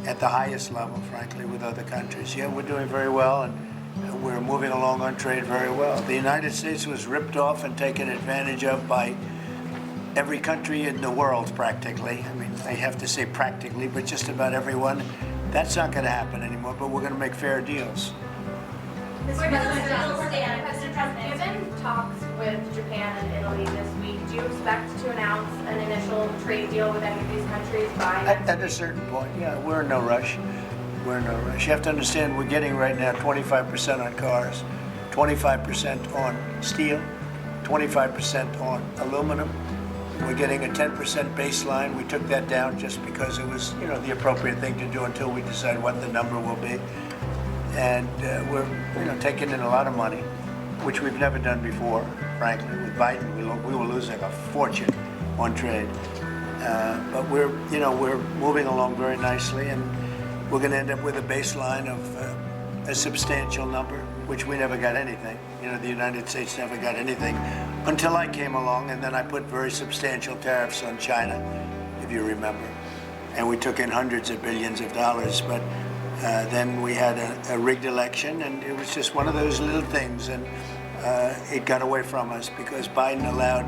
at the highest level, frankly, with other countries. Yeah, we're doing very well, and we're moving along on trade very well. The United States was ripped off and taken advantage of by every country in the world, practically. I mean, I have to say practically, but just about everyone. That's not going to happen anymore, but we're going to make fair deals. Where does the bill stand, Mr. President? Given talks with Japan and Italy this week, do you expect to announce an initial trade deal with any of these countries by next At a certain point, yeah. We're in no rush. We're in no rush. You have to understand we're getting right now 25% on cars, 25% on steel, 25% on aluminum. We're getting a 10% baseline. We took that down just because it was, the appropriate thing to do until we decide what the number will be. And we're, taking in a lot of money, which we've never done before, frankly. With Biden, we were losing a fortune on trade. But we're moving along very nicely, and we're going to end up with a baseline of a substantial number, which we never got anything. The United States never got anything until I came along, and then I put very substantial tariffs on China, if you remember. And we took in hundreds of billions of dollars, but then we had a rigged election, and it was just one of those little things, and it got away from us because Biden allowed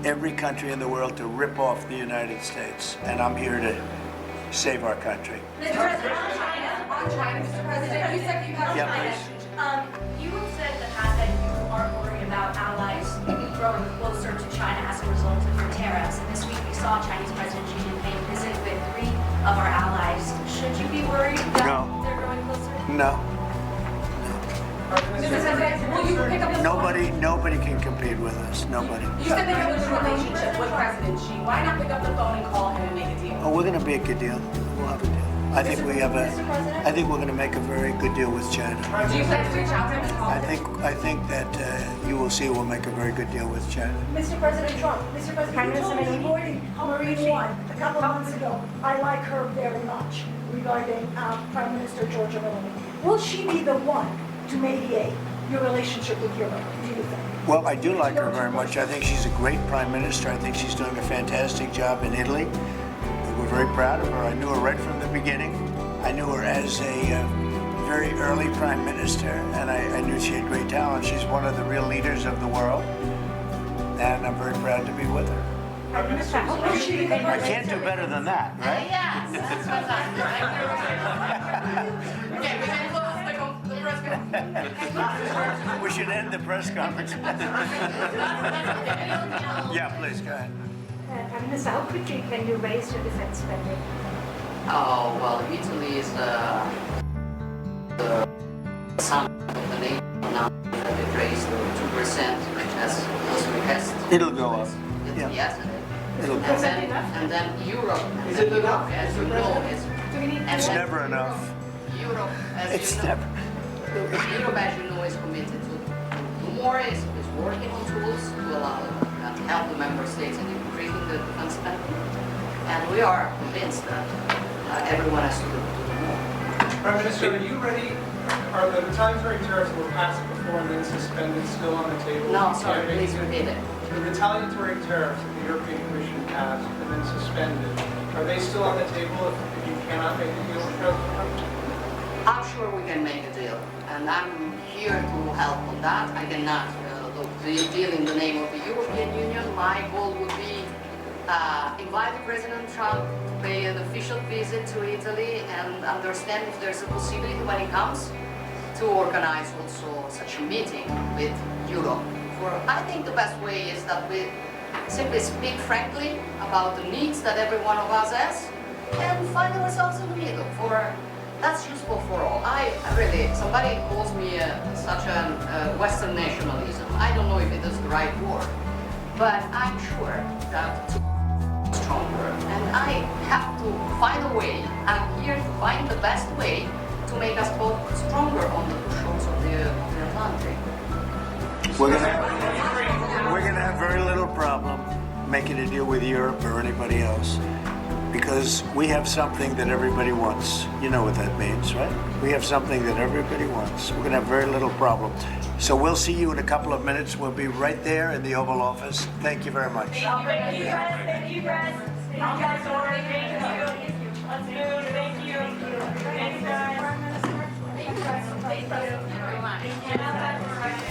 every country in the world to rip off the United States, and I'm here to save our country. Mr. President, on China, Mr. President, you said you have China. You have said in the past that you aren't worried about allies growing closer to China as a result of your tariffs. And this week we saw Chinese President Xi Jinping visit with 3 of our allies. Should you be worried that they're growing closer? No. Mr. President, will you pick up the phone? Nobody can compete with us. Nobody. You said that you have a good relationship with President Xi. Why not pick up the phone and call him and make a deal? Oh, we're going to make a deal. We'll have a deal. I think we're going to make a very good deal with China. Do you plan to reach out to him and call him? I think that you will see we'll make a very good deal with China. Mr. President Trump, Mr. President, you told me avoiding Marine One a couple of months ago. I like her very much regarding Prime Minister Giorgia Meloni. Will she be the one to mediate your relationship with Europe, do you think? Well, I do like her very much. I think she's a great Prime Minister. I think she's doing a fantastic job in Italy. We're very proud of her. I knew her right from the beginning. I knew her as a very early Prime Minister, and I knew she had great talent. She's one of the real leaders of the world, and I'm very proud to be with her. I can't do better than that, right? Yes, that's fantastic. Okay, we can close the press conference. We should end the press conference. Yeah, please, go ahead. Prime Minister, how quickly can you raise your defense spending? Oh, well, Italy is the son of the nation now that it raised to 2%, which was requested. It'll go up. Yeah. Yesterday. It'll go up. And then Europe, as you know, It's never enough. Europe, It's never. Europe, as you know, is committed to more, is working on tools to allow and help the member states in increasing the defense spending. And we are convinced that everyone has to do more. Prime Minister, are you ready? Are the retaliatory tariffs that were passed before and then suspended still on the table? No, sorry, please repeat it. The retaliatory tariffs that the European Commission passed and then suspended, are they still on the table if you cannot make a deal with President Trump? I'm sure we can make a deal, and I'm here to help on that. I cannot deal in the name of the European Union. My goal would be inviting President Trump to pay an official visit to Italy and understand if there's a possibility when he comes to organize also such a meeting with Europe. I think the best way is that we simply speak frankly about the needs that every one of us has and find ourselves in the middle. That's useful for all. Somebody calls me such a Western nationalism. I don't know if it is the right word, but I'm sure that to be stronger. And I have to find a way. I'm here to find the best way to make us both stronger on the shores of the Atlantic. We're gonna have very little problem making a deal with Europe or anybody else, because we have something that everybody wants. You know what that means, right? We have something that everybody wants. We're gonna have very little problem. So we'll see you in a couple of minutes. We'll be right there in the Oval Office. Thank you very much. Thank you, guys. Thank you, guys. Thank you, guys. Thank you. Let's move. Thank you very much.